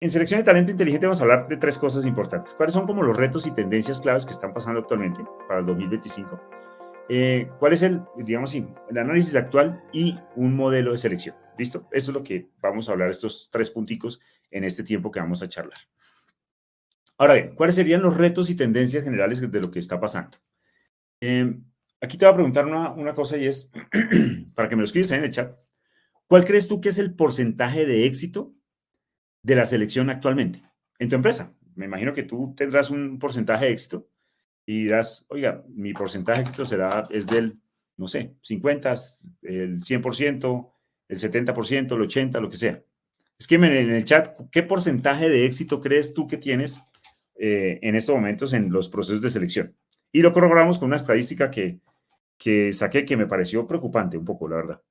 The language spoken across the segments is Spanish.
En selección de talento inteligente vamos a hablar de tres cosas importantes. ¿Cuáles son como los retos y tendencias claves que están pasando actualmente para el 2025? ¿Cuál es digamos así, el análisis actual y un modelo de selección? ¿Listo? Eso es lo que vamos a hablar, estos tres punticos en este tiempo que vamos a charlar. Ahora bien, ¿cuáles serían los retos y tendencias generales de lo que está pasando? Eh, Aquí te voy a preguntar una cosa y es, para que me lo escribas ahí en el chat, ¿cuál crees tú que es el porcentaje de éxito de la selección actualmente en tu empresa? Me imagino que tú tendrás un porcentaje de éxito y dirás, oiga, mi porcentaje de éxito es del, no sé, 50, el 100%, el 70%, el 80%, lo que sea. Escríbeme en el chat, ¿qué porcentaje de éxito crees tú que tienes en estos momentos en los procesos de selección? Y lo corroboramos con una estadística que saqué que me pareció preocupante un poco, la verdad.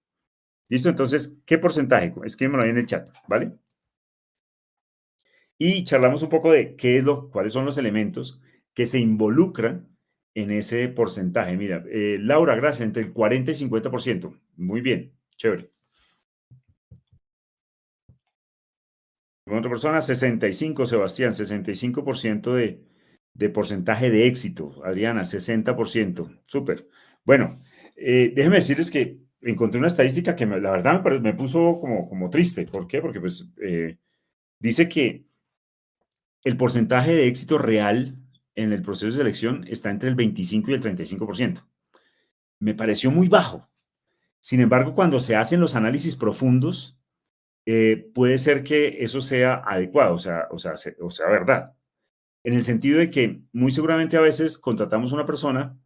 ¿Listo? Entonces, ¿qué porcentaje? Escríbemelo ahí en el chat, ¿vale? Y charlamos un poco de cuáles son los elementos que se involucran en ese porcentaje. Mira, Laura, gracias, entre el 40 y 50%. Muy bien, chévere. Con otra persona, 65, Sebastián, 65% de porcentaje de éxito. Adriana, 60%. Súper. Bueno, déjenme decirles que encontré una estadística que la verdad me puso como triste. ¿Por qué? Porque pues dice que el porcentaje de éxito real en el proceso de selección está entre el 25 y el 35%. Me pareció muy bajo. Sin embargo, cuando se hacen los análisis profundos, puede ser que eso sea adecuado, o sea, verdad. En el sentido de que muy seguramente a veces contratamos a una persona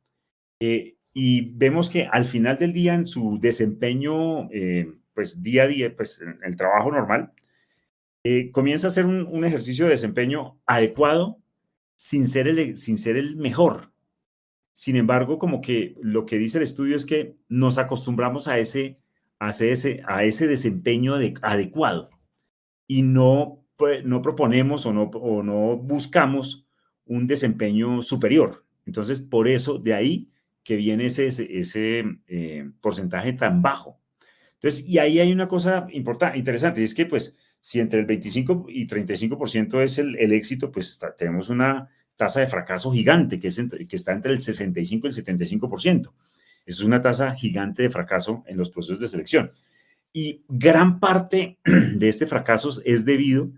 y vemos que al final del día en su desempeño, pues día a día, pues en el trabajo normal, comienza a hacer un ejercicio de desempeño adecuado sin ser el mejor. Sin embargo, como que lo que dice el estudio es que nos acostumbramos a ese desempeño adecuado y no proponemos o no buscamos un desempeño superior. Entonces, por eso, de ahí que viene ese porcentaje tan bajo. Entonces, y ahí hay una cosa importante, interesante, y es que, pues, si entre el 25 y 35% es el éxito, pues tenemos una tasa de fracaso gigante, que está entre el 65 y el 75%. Eso es una tasa gigante de fracaso en los procesos de selección. Y gran parte de este fracaso es debido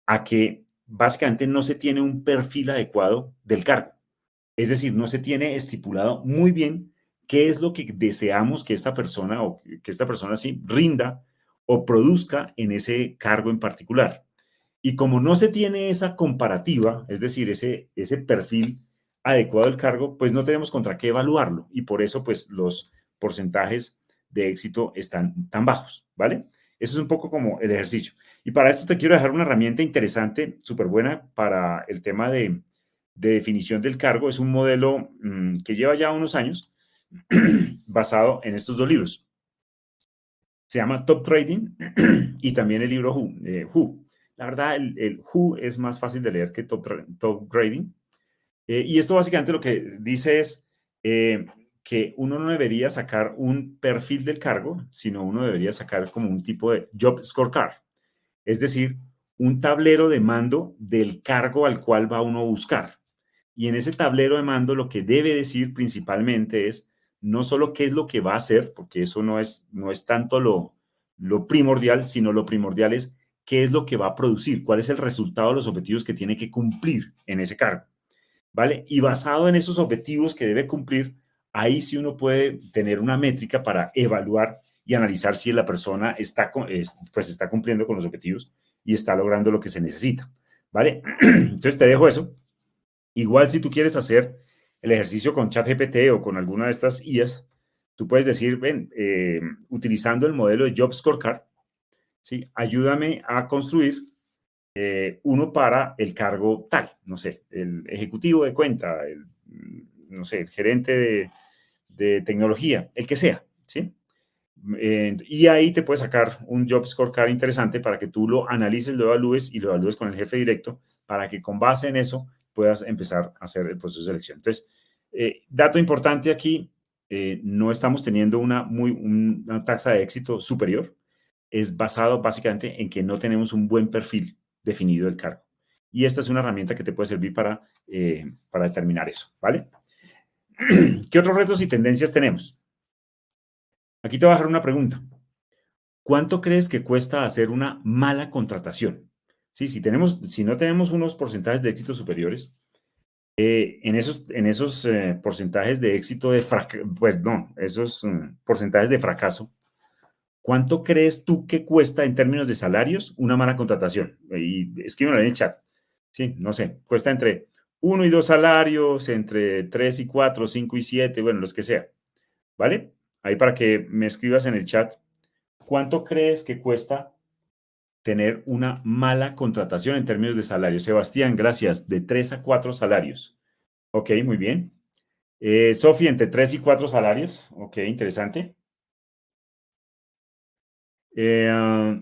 a que básicamente no se tiene un perfil adecuado del cargo. Es decir, no se tiene estipulado muy bien qué es lo que deseamos que esta persona o que esta persona sí rinda o produzca en ese cargo en particular. Y como no se tiene esa comparativa, es decir, ese perfil adecuado del cargo, pues no tenemos contra qué evaluarlo. Y por eso, pues los porcentajes de éxito están tan bajos, ¿vale? Eso es un poco como el ejercicio. Y para esto te quiero dejar una herramienta interesante, súper buena para el tema de definición del cargo. Es un modelo que lleva ya unos años basado en estos dos libros. Se llama Top Trading y también el libro Who. La verdad, el Who es más fácil de leer que Top Grading. Y esto básicamente lo que dice es que uno no debería sacar un perfil del cargo, sino uno debería sacar como un tipo de Job Scorecard. Es decir, un tablero de mando del cargo al cual va uno a buscar. Y en ese tablero de mando lo que debe decir principalmente es no solo qué es lo que va a hacer, porque eso no es tanto lo primordial, sino lo primordial es qué es lo que va a producir, cuál es el resultado de los objetivos que tiene que cumplir en ese cargo, ¿vale? Y basado en esos objetivos que debe cumplir, ahí sí uno puede tener una métrica para evaluar y analizar si la persona pues está cumpliendo con los objetivos y está logrando lo que se necesita, ¿vale? Entonces te dejo eso. Igual si tú quieres hacer el ejercicio con ChatGPT o con alguna de estas IAs, tú puedes decir, ven, utilizando el modelo de Job Scorecard, ¿sí? Ayúdame a construir uno para el cargo tal, no sé, el ejecutivo de cuenta, no sé, el gerente de tecnología, el que sea, ¿sí? Y ahí te puedes sacar un Job Scorecard interesante para que tú lo analices, lo evalúes y lo evalúes con el jefe directo para que con base en eso puedas empezar a hacer el proceso de selección. Entonces, dato importante aquí, no estamos teniendo una tasa de éxito superior, es basado básicamente en que no tenemos un buen perfil definido del cargo. Y esta es una herramienta que te puede servir para determinar eso, ¿vale? ¿Qué otros retos y tendencias tenemos? Aquí te voy a dejar una pregunta. ¿Cuánto crees que cuesta hacer una mala contratación? Sí, si no tenemos unos porcentajes de éxito superiores, en esos porcentajes de éxito pues no, esos porcentajes de fracaso, ¿cuánto crees tú que cuesta en términos de salarios una mala contratación? Y escríbelo en el chat. Sí, no sé, cuesta entre 1 y 2 salarios, entre 3 y 4, 5 y 7, bueno, los que sea. ¿Vale? Ahí para que me escribas en el chat, ¿cuánto crees que cuesta tener una mala contratación en términos de salario? Sebastián, gracias, de 3 a 4 salarios. Ok, muy bien. Sofía, entre 3 y 4 salarios. Ok, interesante. Eh,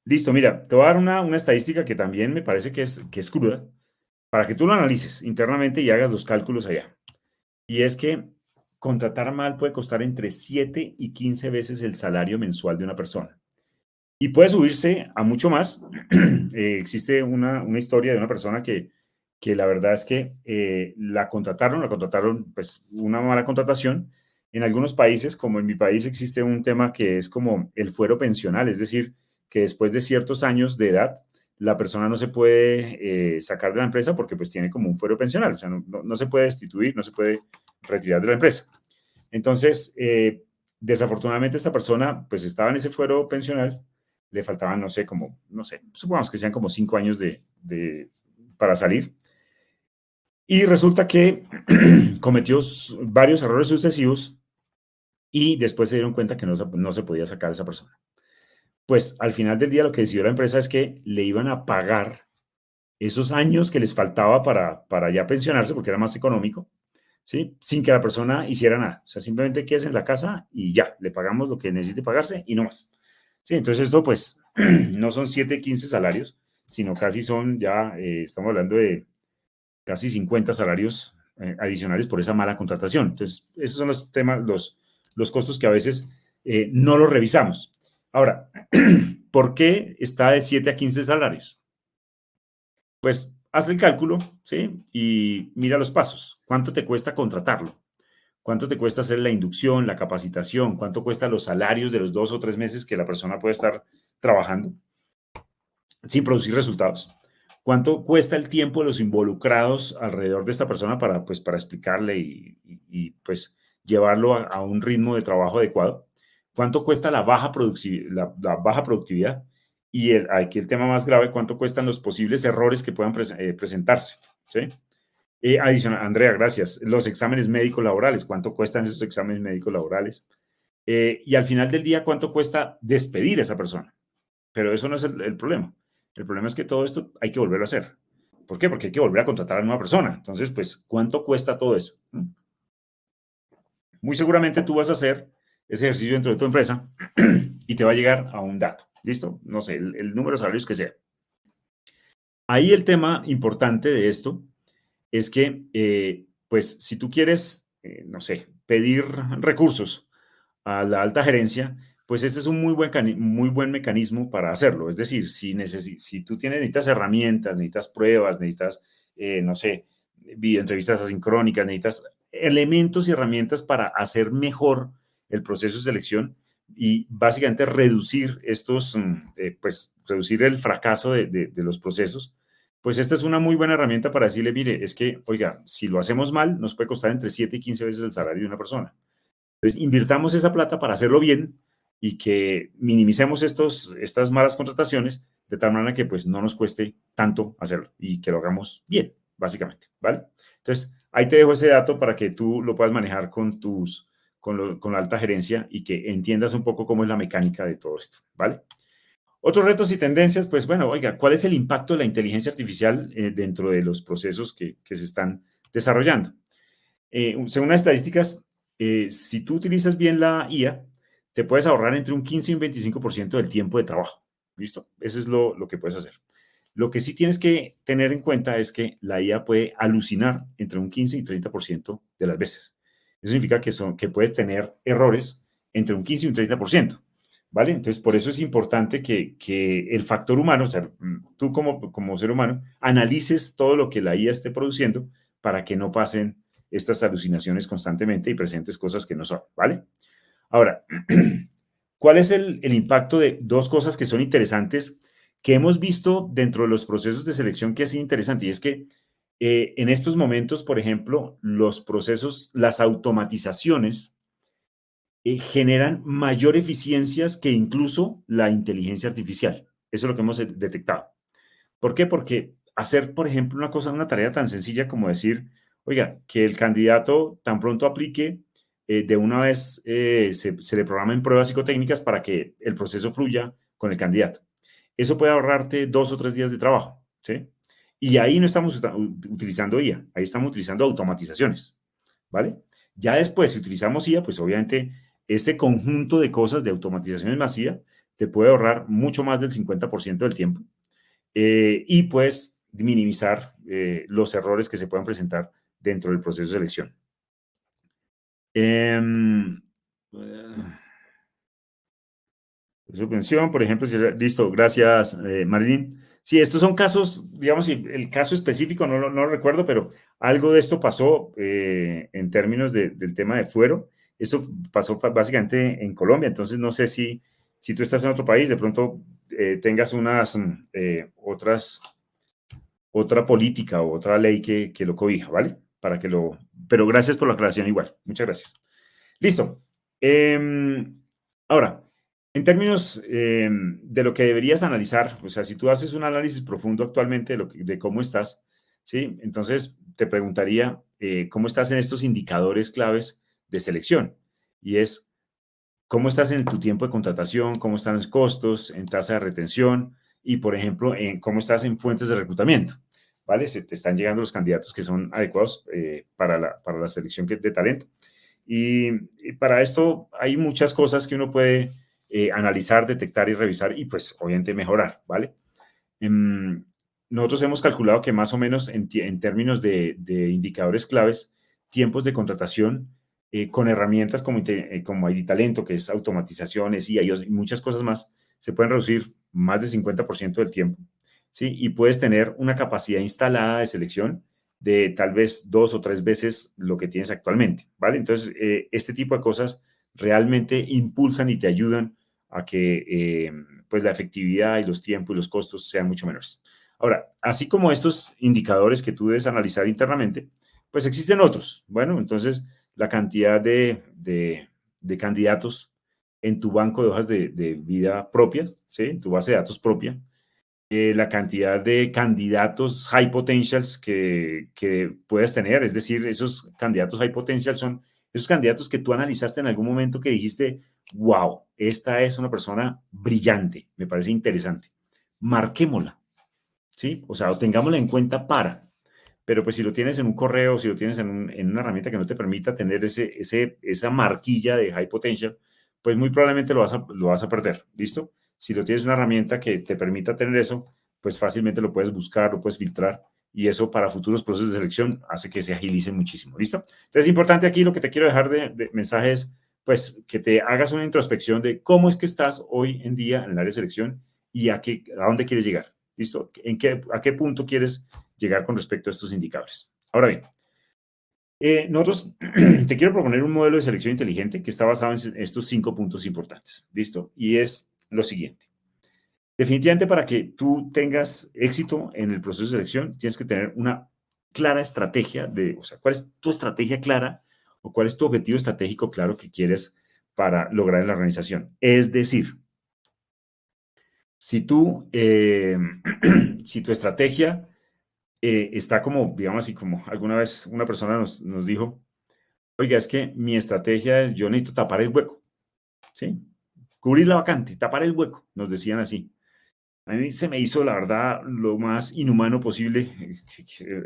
listo, mira, te voy a dar una estadística que también me parece que es cruda, para que tú lo analices internamente y hagas los cálculos allá. Y es que contratar mal puede costar entre 7 y 15 veces el salario mensual de una persona. Y puede subirse a mucho más. Existe una historia de una persona que la verdad es que la contrataron, pues una mala contratación. En algunos países, como en mi país, existe un tema que es como el fuero pensional, es decir, que después de ciertos años de edad, la persona no se puede sacar de la empresa porque pues tiene como un fuero pensional, o sea, no se puede destituir, no se puede retirar de la empresa. Entonces, desafortunadamente esta persona pues estaba en ese fuero pensional, le faltaban, no sé, supongamos que sean como 5 años para salir. Y resulta que cometió varios errores sucesivos y después se dieron cuenta que no se podía sacar a esa persona. Pues al final del día lo que decidió la empresa es que le iban a pagar esos años que les faltaba para ya pensionarse, porque era más económico, ¿sí? Sin que la persona hiciera nada. O sea, simplemente quédese en la casa y ya, le pagamos lo que necesite pagarse y no más. Sí, entonces esto pues no son 7, 15 salarios, sino casi son ya, estamos hablando de casi 50 salarios adicionales por esa mala contratación. Entonces, esos son los temas, los costos que a veces no los revisamos. Ahora, ¿por qué está de 7 a 15 salarios? Pues haz el cálculo, ¿sí? Y mira los pasos. ¿Cuánto te cuesta contratarlo? ¿Cuánto te cuesta hacer la inducción, la capacitación? ¿Cuánto cuesta los salarios de los 2 o 3 meses que la persona puede estar trabajando sin producir resultados? ¿Cuánto cuesta el tiempo de los involucrados alrededor de esta persona para explicarle pues llevarlo a un ritmo de trabajo adecuado? ¿Cuánto cuesta la baja productividad? Y aquí el tema más grave, ¿cuánto cuestan los posibles errores que puedan presentarse? ¿Sí? Adicional, Andrea, gracias. Los exámenes médicos laborales, ¿cuánto cuestan esos exámenes médicos laborales? Y al final del día, ¿cuánto cuesta despedir a esa persona? Pero eso no es el problema. El problema es que todo esto hay que volverlo a hacer. ¿Por qué? Porque hay que volver a contratar a una nueva persona. Entonces, pues, ¿cuánto cuesta todo eso? Muy seguramente tú vas a hacer ese ejercicio dentro de tu empresa y te va a llegar a un dato. ¿Listo? No sé, el número de salarios que sea. Ahí el tema importante de esto es que, pues, si tú quieres, no sé, pedir recursos a la alta gerencia, pues este es un muy buen mecanismo para hacerlo. Es decir, si tú necesitas herramientas, necesitas pruebas, necesitas, no sé, videoentrevistas asincrónicas, necesitas elementos y herramientas para hacer mejor el proceso de selección y básicamente reducir pues reducir el fracaso de los procesos, pues esta es una muy buena herramienta para decirle, mire, es que, oiga, si lo hacemos mal, nos puede costar entre 7 y 15 veces el salario de una persona. Entonces, invirtamos esa plata para hacerlo bien y que minimicemos estas malas contrataciones de tal manera que pues no nos cueste tanto hacerlo y que lo hagamos bien, básicamente, ¿vale? Entonces, ahí te dejo ese dato para que tú lo puedas manejar con la alta gerencia y que entiendas un poco cómo es la mecánica de todo esto, ¿vale? Otros retos y tendencias, pues bueno, oiga, ¿cuál es el impacto de la inteligencia artificial dentro de los procesos que se están desarrollando? Según las estadísticas, si tú utilizas bien la IA, te puedes ahorrar entre un 15 y un 25% del tiempo de trabajo. ¿Listo? Eso es lo que puedes hacer. Lo que sí tienes que tener en cuenta es que la IA puede alucinar entre un 15 y 30% de las veces. Eso significa que puede tener errores entre un 15 y un 30%. ¿vale? Entonces, por eso es importante que el factor humano, o sea, tú como ser humano, analices todo lo que la IA esté produciendo para que no pasen estas alucinaciones constantemente y presentes cosas que no son, ¿vale? Ahora, ¿cuál es el impacto de dos cosas que son interesantes que hemos visto dentro de los procesos de selección que es interesante? Y es que en estos momentos, por ejemplo, los procesos, las automatizaciones generan mayor eficiencias que incluso la inteligencia artificial. Eso es lo que hemos detectado. ¿Por qué? Porque hacer, por ejemplo, una tarea tan sencilla como decir, oiga, que el candidato tan pronto aplique, de una vez se le programen pruebas psicotécnicas para que el proceso fluya con el candidato. Eso puede ahorrarte 2 o 3 días de trabajo, ¿sí? Y ahí no estamos utilizando IA, ahí estamos utilizando automatizaciones, ¿vale? Ya después, si utilizamos IA, pues obviamente este conjunto de cosas de automatizaciones masivas te puede ahorrar mucho más del 50% del tiempo y pues minimizar los errores que se puedan presentar dentro del proceso de selección. Em, Subvención, por ejemplo, listo, gracias, Marilyn. Sí, estos son casos, digamos, el caso específico no lo recuerdo, pero algo de esto pasó en términos del tema de fuero. Esto pasó básicamente en Colombia, entonces no sé si tú estás en otro país, de pronto tengas otra política o otra ley que lo cobija, ¿vale? Pero gracias por la aclaración igual. Muchas gracias. Listo. Ahora, en términos de lo que deberías analizar, o sea, si tú haces un análisis profundo actualmente de cómo estás, ¿sí? Entonces te preguntaría cómo estás en estos indicadores claves de selección. Y es cómo estás en tu tiempo de contratación, cómo están los costos, en tasa de retención y, por ejemplo, en cómo estás en fuentes de reclutamiento. ¿Vale? Se te están llegando los candidatos que son adecuados para la selección de talento. Y para esto hay muchas cosas que uno puede analizar, detectar y revisar y pues obviamente mejorar, ¿vale? Em, Nosotros hemos calculado que más o menos en términos de indicadores claves, tiempos de contratación con herramientas como ID Talento, que es automatizaciones y muchas cosas más, se pueden reducir más del 50% del tiempo, ¿sí? Y puedes tener una capacidad instalada de selección de tal vez 2 o 3 veces lo que tienes actualmente, ¿vale? Entonces, este tipo de cosas realmente impulsan y te ayudan a que pues la efectividad y los tiempos y los costos sean mucho menores. Ahora, así como estos indicadores que tú debes analizar internamente, pues existen otros. Bueno, entonces la cantidad de candidatos en tu banco de hojas de vida propia, ¿sí? En tu base de datos propia, la cantidad de candidatos high potentials que puedes tener, es decir, esos candidatos high potentials son esos candidatos que tú analizaste en algún momento que dijiste, wow, esta es una persona brillante, me parece interesante. Marquémosla, ¿sí? O sea, tengámosla en cuenta pero pues si lo tienes en un correo, si lo tienes en una herramienta que no te permita tener esa marquilla de high potential, pues muy probablemente lo vas a perder, ¿listo? Si lo tienes en una herramienta que te permita tener eso, pues fácilmente lo puedes buscar, lo puedes filtrar y eso para futuros procesos de selección hace que se agilice muchísimo, ¿listo? Entonces es importante aquí lo que te quiero dejar de mensaje es, pues, que te hagas una introspección de cómo es que estás hoy en día en el área de selección y a dónde quieres llegar, ¿listo? ¿A qué punto quieres llegar con respecto a estos indicadores? Ahora bien, nosotros te quiero proponer un modelo de selección inteligente que está basado en estos 5 puntos importantes. ¿Listo? Y es lo siguiente. Definitivamente para que tú tengas éxito en el proceso de selección, tienes que tener una clara estrategia o sea, ¿cuál es tu estrategia clara o cuál es tu objetivo estratégico claro que quieres para lograr en la organización? Es decir, si si tu estrategia está como, digamos así, como alguna vez una persona nos dijo, oiga, es que mi estrategia es, yo necesito tapar el hueco, ¿sí? Cubrir la vacante, tapar el hueco, nos decían así. A mí se me hizo, la verdad, lo más inhumano posible.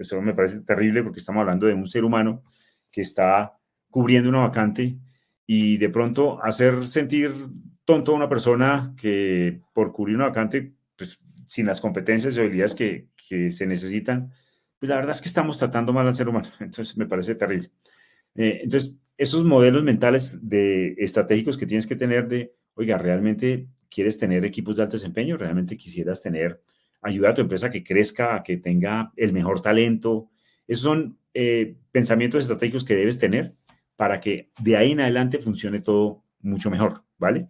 Eso me parece terrible porque estamos hablando de un ser humano que está cubriendo una vacante y de pronto hacer sentir tonto a una persona que por cubrir una vacante, pues sin las competencias y habilidades que se necesitan, pues la verdad es que estamos tratando mal al ser humano. Entonces me parece terrible. Entonces, esos modelos mentales estratégicos que tienes que tener de, oiga, ¿realmente quieres tener equipos de alto desempeño? ¿Realmente quisieras tener, ayudar a tu empresa a que crezca, a que tenga el mejor talento? Esos son pensamientos estratégicos que debes tener para que de ahí en adelante funcione todo mucho mejor, ¿vale?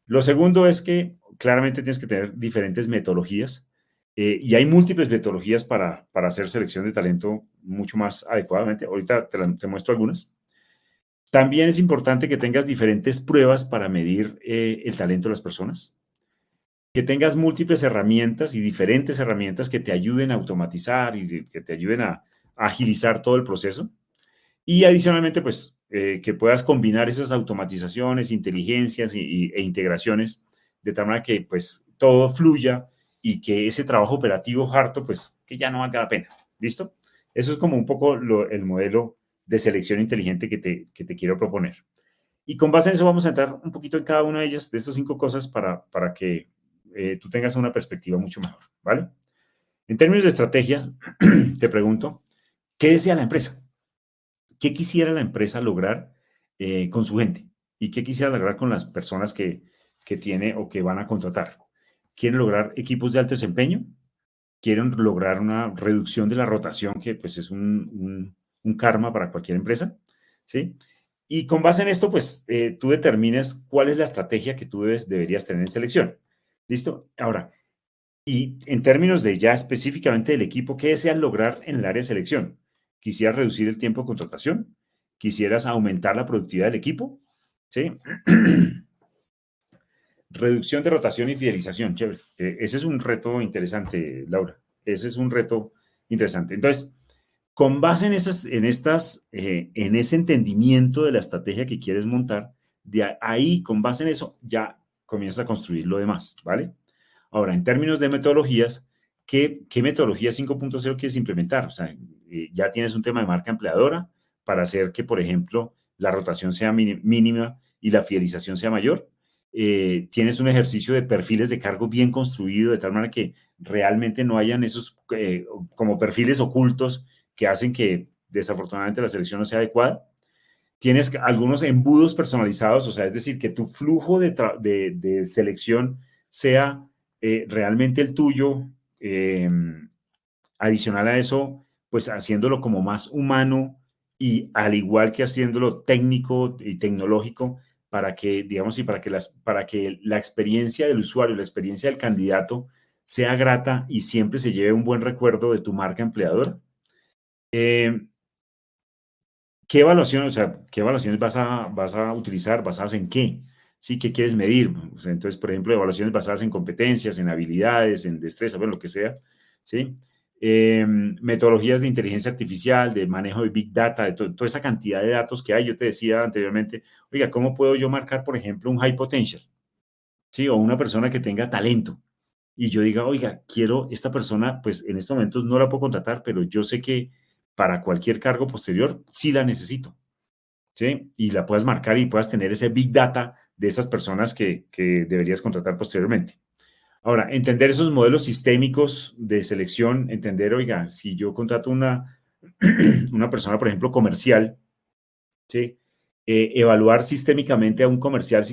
Lo segundo es que claramente tienes que tener diferentes metodologías y hay múltiples metodologías para hacer selección de talento mucho más adecuadamente. Ahorita te muestro algunas. También es importante que tengas diferentes pruebas para medir el talento de las personas, que tengas múltiples herramientas y diferentes herramientas que te ayuden a automatizar y que te ayuden a agilizar todo el proceso. Y adicionalmente, pues, que puedas combinar esas automatizaciones, inteligencias e integraciones de tal manera que, pues, todo fluya y que ese trabajo operativo harto, pues, que ya no valga la pena. ¿Listo? Eso es como un poco el modelo de selección inteligente que te quiero proponer. Y con base en eso vamos a entrar un poquito en cada una de ellas, de estas 5 cosas, para que tú tengas una perspectiva mucho mejor, ¿vale? En términos de estrategia, te pregunto, ¿qué desea la empresa? ¿Qué quisiera la empresa lograr con su gente? ¿Y qué quisiera lograr con las personas que tiene o que van a contratar? ¿Quieren lograr equipos de alto desempeño? ¿Quieren lograr una reducción de la rotación, que pues es un karma para cualquier empresa? ¿Sí? Y con base en esto, pues tú determinas cuál es la estrategia que tú deberías tener en selección. ¿Listo? Ahora, y en términos de ya específicamente del equipo, ¿qué deseas lograr en el área de selección? ¿Quisieras reducir el tiempo de contratación? ¿Quisieras aumentar la productividad del equipo? ¿Sí? Reducción de rotación y fidelización, chévere. Ese es un reto interesante, Laura. Ese es un reto interesante. Entonces, con base en ese entendimiento de la estrategia que quieres montar, de ahí, con base en eso, ya comienzas a construir lo demás, ¿vale? Ahora, en términos de metodologías, ¿qué metodología 5.0 quieres implementar? O sea, ya tienes un tema de marca empleadora para hacer que, por ejemplo, la rotación sea mínima y la fidelización sea mayor. Tienes un ejercicio de perfiles de cargo bien construido, de tal manera que realmente no hayan esos como perfiles ocultos que hacen que desafortunadamente la selección no sea adecuada. Tienes algunos embudos personalizados, o sea, es decir, que tu flujo de selección sea realmente el tuyo. Adicional a eso, pues haciéndolo como más humano y al igual que haciéndolo técnico y tecnológico para que, digamos, y para que la experiencia del usuario, la experiencia del candidato sea grata y siempre se lleve un buen recuerdo de tu marca empleadora. Eh, ¿Qué evaluación, o sea, qué evaluaciones vas a utilizar? ¿Basadas en qué? Sí, ¿qué quieres medir? O sea, entonces, por ejemplo, evaluaciones basadas en competencias, en habilidades, en destreza, bueno, lo que sea, ¿sí? Metodologías de inteligencia artificial, de manejo de Big Data, de toda esa cantidad de datos que hay. Yo te decía anteriormente, oiga, ¿cómo puedo yo marcar, por ejemplo, un high potential? ¿Sí? O una persona que tenga talento. Y yo diga, oiga, quiero esta persona, pues en estos momentos no la puedo contratar, pero yo sé que para cualquier cargo posterior sí la necesito. ¿Sí? Y la puedas marcar y puedas tener ese big data de esas personas que deberías contratar posteriormente. Ahora, entender esos modelos sistémicos de selección, entender, oiga, si yo contrato una persona, por ejemplo, comercial, ¿sí? Evaluar sistémicamente a un comercial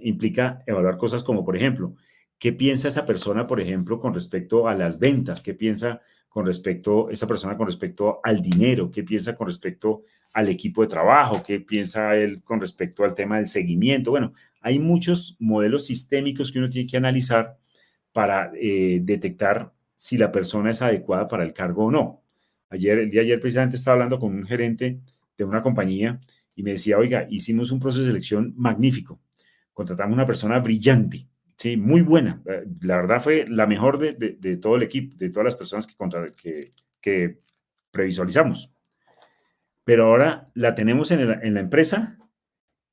implica evaluar cosas como, por ejemplo, ¿qué piensa esa persona, por ejemplo, con respecto a las ventas? ¿Qué piensa esa persona con respecto al dinero? ¿Qué piensa con respecto al equipo de trabajo? ¿Qué piensa él con respecto al tema del seguimiento? Bueno, hay muchos modelos sistémicos que uno tiene que analizar para detectar si la persona es adecuada para el cargo o no. El día de ayer precisamente estaba hablando con un gerente de una compañía y me decía, oiga, hicimos un proceso de selección magnífico, contratamos una persona brillante, sí, muy buena, la verdad fue la mejor de todo el equipo, de todas las personas que previsualizamos, pero ahora la tenemos en la empresa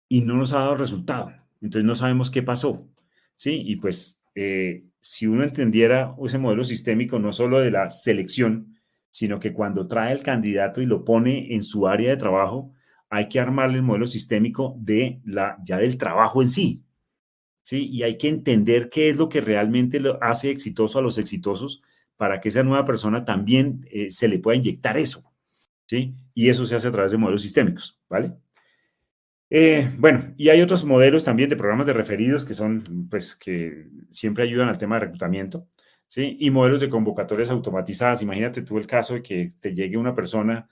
y no nos ha dado resultado. Entonces no sabemos qué pasó. ¿Sí? Y pues si uno entendiera ese modelo sistémico no solo de la selección, sino que cuando trae el candidato y lo pone en su área de trabajo, hay que armarle el modelo sistémico ya del trabajo en sí. ¿Sí? Y hay que entender qué es lo que realmente lo hace exitoso a los exitosos para que esa nueva persona también se le pueda inyectar eso. ¿Sí? Y eso se hace a través de modelos sistémicos, ¿vale? Bueno, y hay otros modelos también de programas de referidos que son, pues, que siempre ayudan al tema de reclutamiento, ¿sí? Y modelos de convocatorias automatizadas. Imagínate tú el caso de que te llegue una persona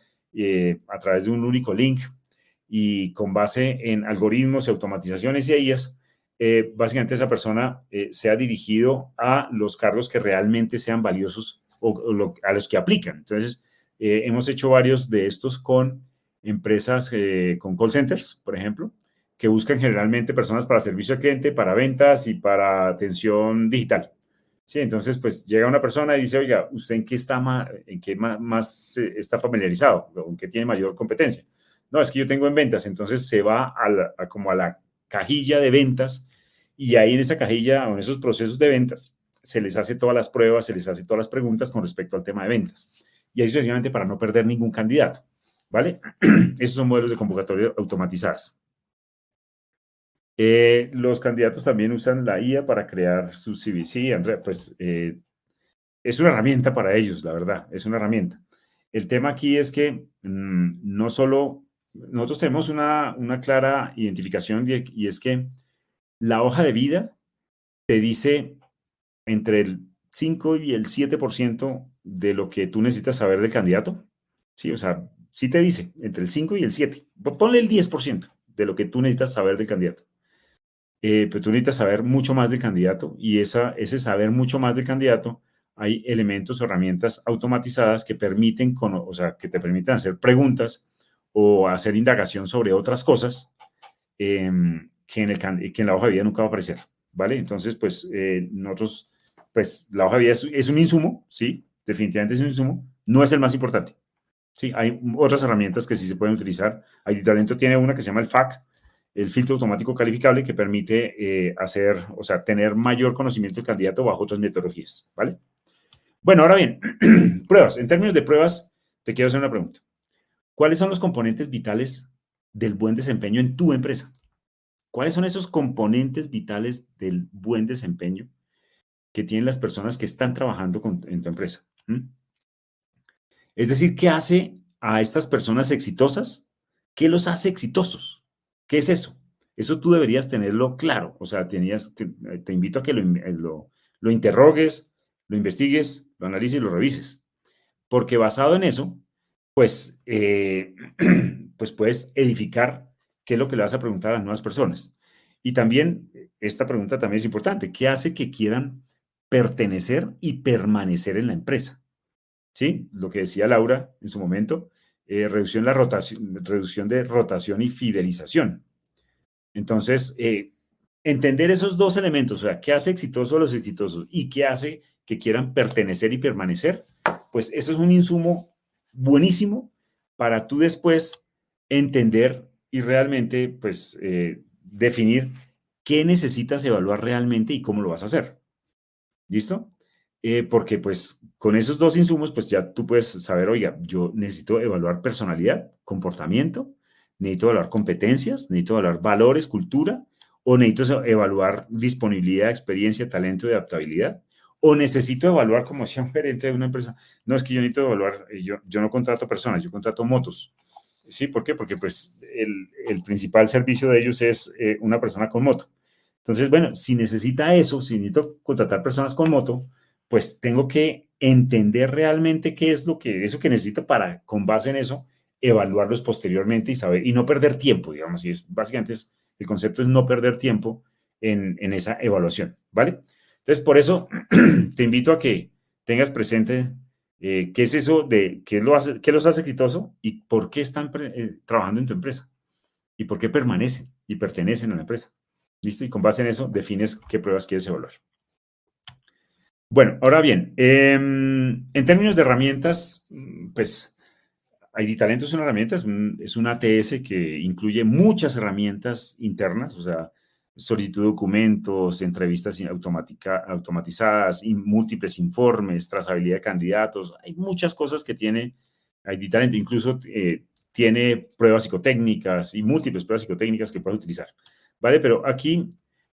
a través de un único link y con base en algoritmos y automatizaciones y IAs, básicamente esa persona sea dirigido a los cargos que realmente sean valiosos a los que aplican. Entonces, hemos hecho varios de estos con empresas con call centers, por ejemplo, que buscan generalmente personas para servicio al cliente, para ventas y para atención digital. Sí, entonces, pues llega una persona y dice, oiga, ¿usted en qué está más está familiarizado? ¿O en qué tiene mayor competencia? No, es que yo tengo en ventas. Entonces se va como a la cajilla de ventas y ahí en esa cajilla o en esos procesos de ventas se les hace todas las pruebas, se les hace todas las preguntas con respecto al tema de ventas. Y ahí sucesivamente para no perder ningún candidato. ¿Vale? Esos son modelos de convocatoria automatizadas. Los candidatos también usan la IA para crear su CV. Sí, Andrea, pues es una herramienta para ellos, la verdad, es una herramienta. El tema aquí es que no solo, nosotros tenemos una clara identificación y es que la hoja de vida te dice entre el 5 y el 7% de lo que tú necesitas saber del candidato. Sí, o sea, sí te dice entre el 5 y el 7. Ponle el 10% de lo que tú necesitas saber del candidato. Pero tú necesitas saber mucho más del candidato y ese saber mucho más del candidato, hay elementos o herramientas automatizadas que permiten, o sea, que te permiten hacer preguntas o hacer indagación sobre otras cosas que en la hoja de vida nunca va a aparecer, ¿vale? Entonces, pues nosotros, pues la hoja de vida es un insumo, ¿sí? Definitivamente es un insumo, no es el más importante, ¿sí? Hay otras herramientas que sí se pueden utilizar. Talento tiene una que se llama el FAC, el filtro automático calificable, que permite o sea, tener mayor conocimiento del candidato bajo otras metodologías, ¿vale? Bueno, ahora bien, pruebas. En términos de pruebas, te quiero hacer una pregunta. ¿Cuáles son los componentes vitales del buen desempeño en tu empresa? ¿Cuáles son esos componentes vitales del buen desempeño que tienen las personas que están trabajando en tu empresa? ¿Mm? Es decir, ¿qué hace a estas personas exitosas? ¿Qué los hace exitosos? ¿Qué es eso? Eso tú deberías tenerlo claro. O sea, te invito a que lo interrogues, lo investigues, lo analices y lo revises. Porque basado en eso, pues, pues puedes edificar qué es lo que le vas a preguntar a las nuevas personas. Y también, esta pregunta también es importante. ¿Qué hace que quieran pertenecer y permanecer en la empresa? ¿Sí? Lo que decía Laura en su momento, reducción de rotación y fidelización. Entonces, entender esos dos elementos, o sea, qué hace exitoso a los exitosos y qué hace que quieran pertenecer y permanecer, pues eso es un insumo buenísimo para tú después entender y realmente, pues, definir qué necesitas evaluar realmente y cómo lo vas a hacer. ¿Listo? Porque pues con esos dos insumos, pues ya tú puedes saber, oiga, yo necesito evaluar personalidad, comportamiento, necesito evaluar competencias, necesito evaluar valores, cultura, o necesito evaluar disponibilidad, experiencia, talento y adaptabilidad, o necesito evaluar, como decía un gerente de una empresa, no, es que yo necesito evaluar, yo no contrato personas, yo contrato motos. ¿Sí? ¿Por qué? Porque pues el principal servicio de ellos es una persona con moto. Entonces, bueno, si necesita eso, si necesito contratar personas con moto, pues tengo que entender realmente qué es eso que necesito para, con base en eso, evaluarlos posteriormente y saber, y no perder tiempo, digamos, básicamente el concepto es no perder tiempo en esa evaluación, ¿vale? Entonces, por eso te invito a que tengas presente qué es eso de qué los hace exitoso y por qué están trabajando en tu empresa y por qué permanecen y pertenecen a la empresa. ¿Listo? Y con base en eso defines qué pruebas quieres evaluar. Bueno, ahora bien, en términos de herramientas, pues ID Talento es una herramienta, es un ATS que incluye muchas herramientas internas, o sea, solicitud de documentos, entrevistas automatizadas, múltiples informes, trazabilidad de candidatos. Hay muchas cosas que tiene ID Talento, incluso tiene pruebas psicotécnicas y múltiples pruebas psicotécnicas que puedes utilizar. ¿Vale? Pero aquí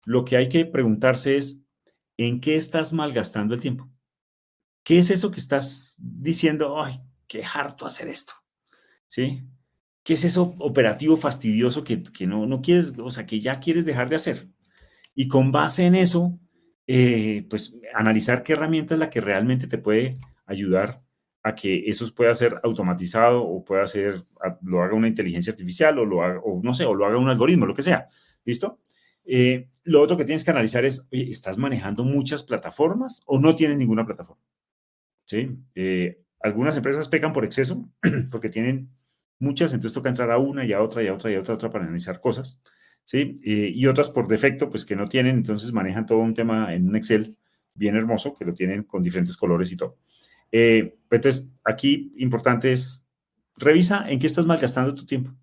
lo que hay que preguntarse es, ¿en qué estás malgastando el tiempo? ¿Qué es eso que estás diciendo? ¡Ay, qué harto hacer esto! ¿Sí? ¿Qué es eso operativo fastidioso que no quieres, o sea, que ya quieres dejar de hacer? Y con base en eso, pues analizar qué herramienta es la que realmente te puede ayudar a que eso pueda ser automatizado o pueda ser, lo haga una inteligencia artificial o lo haga, o no sé, o lo haga un algoritmo, lo que sea. ¿Listo? Lo otro que tienes que analizar es, oye, ¿estás manejando muchas plataformas o no tienes ninguna plataforma? ¿Sí? Algunas empresas pecan por exceso porque tienen muchas, entonces toca entrar a una y a otra y a otra y a otra para analizar cosas, ¿sí? Y otras por defecto, pues que no tienen, entonces manejan todo un tema en un Excel bien hermoso, que lo tienen con diferentes colores y todo. Entonces, aquí importante es, revisa en qué estás malgastando tu tiempo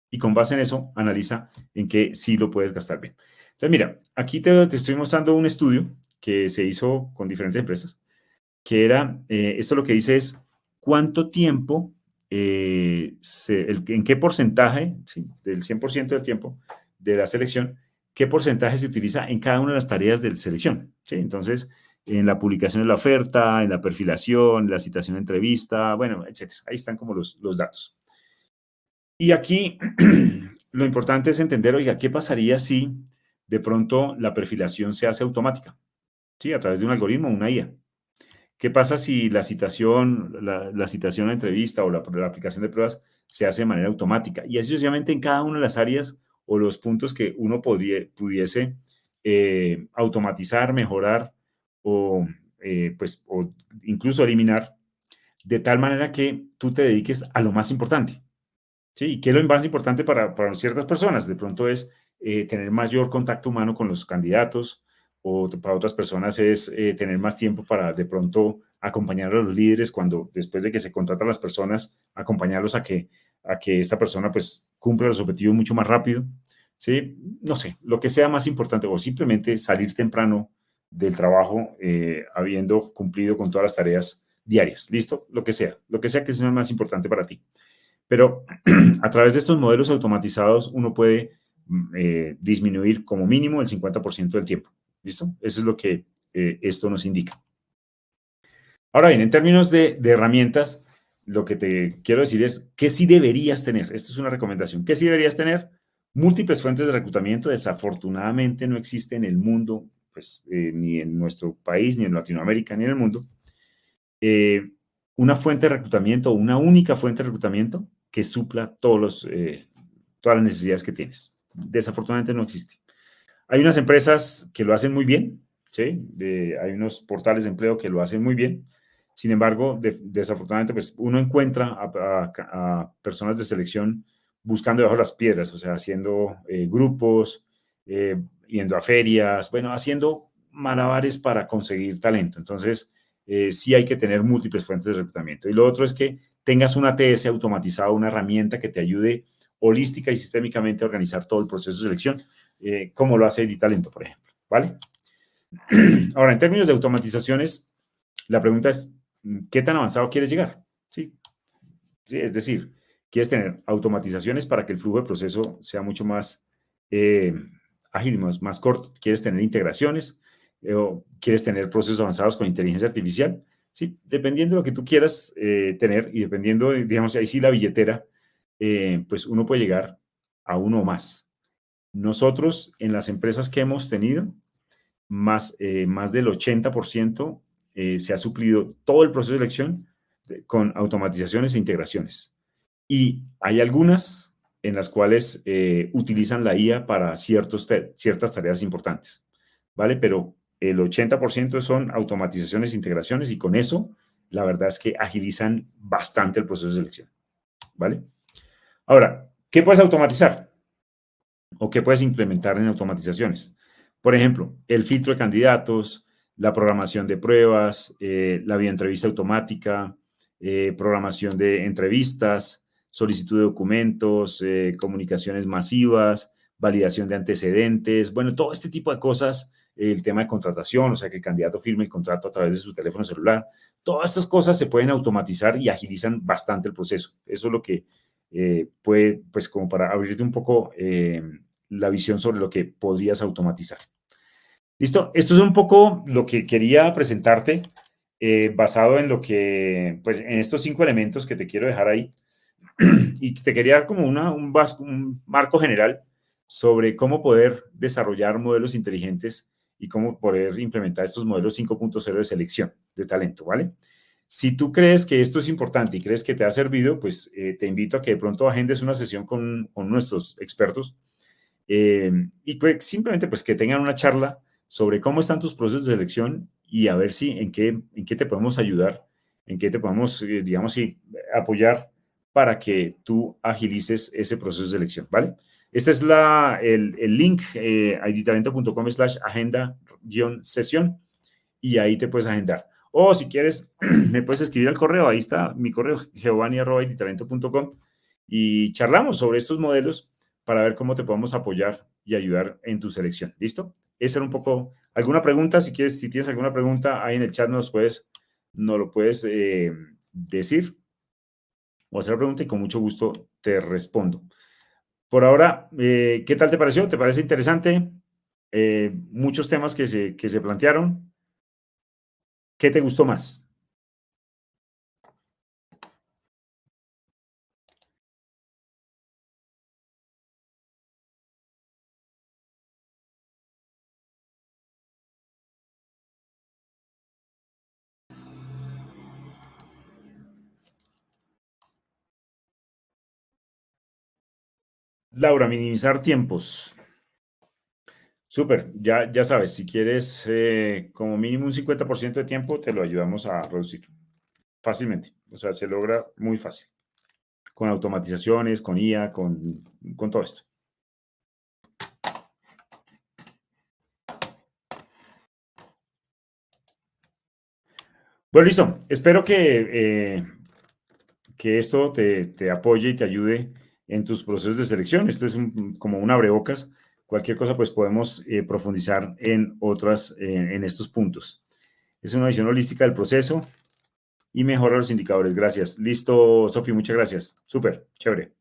y con base en eso, analiza en qué sí lo puedes gastar bien. Entonces, mira, aquí te estoy mostrando un estudio que se hizo con diferentes empresas que era, esto lo que dice es cuánto tiempo, en qué porcentaje, ¿sí? Del 100% del tiempo de la selección, qué porcentaje se utiliza en cada una de las tareas de selección. ¿Sí? Entonces, en la publicación de la oferta, en la perfilación, la citación de entrevista, bueno, etcétera. Ahí están como los datos. Y aquí lo importante es entender, oiga, ¿qué pasaría si de pronto la perfilación se hace automática? ¿Sí? A través de un algoritmo, una IA. ¿Qué pasa si la citación a entrevista o la aplicación de pruebas se hace de manera automática? Y así sucesivamente en cada una de las áreas o los puntos que uno pudiese automatizar, mejorar o, o incluso eliminar, de tal manera que tú te dediques a lo más importante. ¿Sí? ¿Y qué es lo más importante para ciertas personas? De pronto es tener mayor contacto humano con los candidatos, o para otras personas es tener más tiempo para de pronto acompañar a los líderes cuando después de que se contratan las personas, acompañarlos a que esta persona pues cumpla los objetivos mucho más rápido. ¿Sí? No sé, lo que sea más importante, o simplemente salir temprano del trabajo habiendo cumplido con todas las tareas diarias. ¿Listo? Lo que sea que sea más importante para ti. Pero a través de estos modelos automatizados uno puede disminuir como mínimo el 50% del tiempo. ¿Listo? Eso es lo que esto nos indica. Ahora bien, en términos de herramientas, lo que te quiero decir es qué sí deberías tener. Esto es una recomendación. ¿Qué sí deberías tener? Múltiples fuentes de reclutamiento. Desafortunadamente no existe en el mundo, pues ni en nuestro país, ni en Latinoamérica, ni en el mundo, eh, una fuente de reclutamiento, una única fuente de reclutamiento que supla todas las necesidades que tienes. Desafortunadamente no existe. Hay unas empresas que lo hacen muy bien, ¿sí? Hay unos portales de empleo que lo hacen muy bien. Sin embargo, desafortunadamente, pues uno encuentra a personas de selección buscando debajo de las piedras, o sea, haciendo grupos, yendo a ferias, bueno, haciendo malabares para conseguir talento. Entonces, sí hay que tener múltiples fuentes de reclutamiento. Y lo otro es que tengas una ATS automatizada, una herramienta que te ayude holística y sistémicamente a organizar todo el proceso de selección, como lo hace Editalento, por ejemplo. ¿Vale? Ahora, en términos de automatizaciones, la pregunta es, ¿qué tan avanzado quieres llegar? Sí, sí, es decir, quieres tener automatizaciones para que el flujo de proceso sea mucho más eh, ágil, más corto. Quieres tener integraciones o quieres tener procesos avanzados con inteligencia artificial. Sí, dependiendo de lo que tú quieras tener y dependiendo, digamos, ahí sí la billetera, pues uno puede llegar a uno o más. Nosotros, en las empresas que hemos tenido, más del 80% se ha suplido todo el proceso de elección con automatizaciones e integraciones. Y hay algunas en las cuales utilizan la IA para ciertas tareas importantes, ¿vale? Pero el 80% son automatizaciones e integraciones y con eso la verdad es que agilizan bastante el proceso de selección, ¿vale? Ahora, ¿qué puedes automatizar o qué puedes implementar en automatizaciones? Por ejemplo, el filtro de candidatos, la programación de pruebas, la videoentrevista automática, programación de entrevistas, solicitud de documentos, comunicaciones masivas, validación de antecedentes, bueno, todo este tipo de cosas, el tema de contratación, o sea, que el candidato firme el contrato a través de su teléfono celular, todas estas cosas se pueden automatizar y agilizan bastante el proceso. Eso es lo que puede, pues como para abrirte un poco la visión sobre lo que podrías automatizar. Listo, esto es un poco lo que quería presentarte basado en lo que, pues en estos 5 elementos que te quiero dejar ahí. y te quería dar como un marco general sobre cómo poder desarrollar modelos inteligentes y cómo poder implementar estos modelos 5.0 de selección de talento, ¿vale? Si tú crees que esto es importante y crees que te ha servido, pues te invito a que de pronto agendes una sesión con nuestros expertos y pues, simplemente pues que tengan una charla sobre cómo están tus procesos de selección y a ver si en qué te podemos ayudar, en qué te podemos, digamos, sí, apoyar para que tú agilices ese proceso de selección, ¿vale? Este es el link, idtalento.com/agenda-sesión y ahí te puedes agendar. O si quieres, me puedes escribir al correo, ahí está mi correo, giovanni@idtalento.com y charlamos sobre estos modelos para ver cómo te podemos apoyar y ayudar en tu selección. ¿Listo? Esa era un poco, alguna pregunta, si quieres, si tienes alguna pregunta, ahí en el chat nos lo puedes decir o hacer la pregunta y con mucho gusto te respondo. Por ahora, ¿qué tal te pareció? ¿Te parece interesante? Muchos temas que se plantearon. ¿Qué te gustó más? Laura, minimizar tiempos. Súper, ya sabes, si quieres como mínimo un 50% de tiempo, te lo ayudamos a reducir fácilmente. O sea, se logra muy fácil, con automatizaciones, con IA, con todo esto. Bueno, listo. Espero que esto te apoye y te ayude en tus procesos de selección. Esto es como un abrebocas. Cualquier cosa, pues podemos profundizar en estos puntos. Es una visión holística del proceso y mejora los indicadores. Gracias. Listo, Sofi, muchas gracias. Súper, chévere.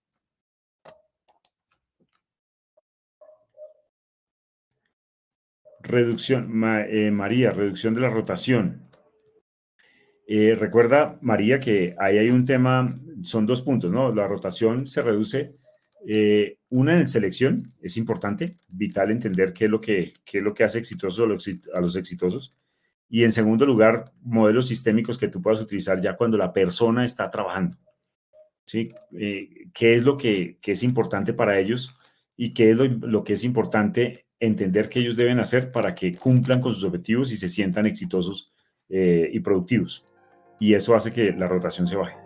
María, reducción de la rotación. Recuerda, María, que ahí hay un tema, son dos puntos, ¿no? La rotación se reduce, una en selección, es importante, vital entender qué es lo que hace exitosos a los exitosos. Y en segundo lugar, modelos sistémicos que tú puedas utilizar ya cuando la persona está trabajando, ¿sí? ¿Qué es lo que es importante para ellos y qué es lo que es importante entender que ellos deben hacer para que cumplan con sus objetivos y se sientan exitosos y productivos? Y eso hace que la rotación se baje.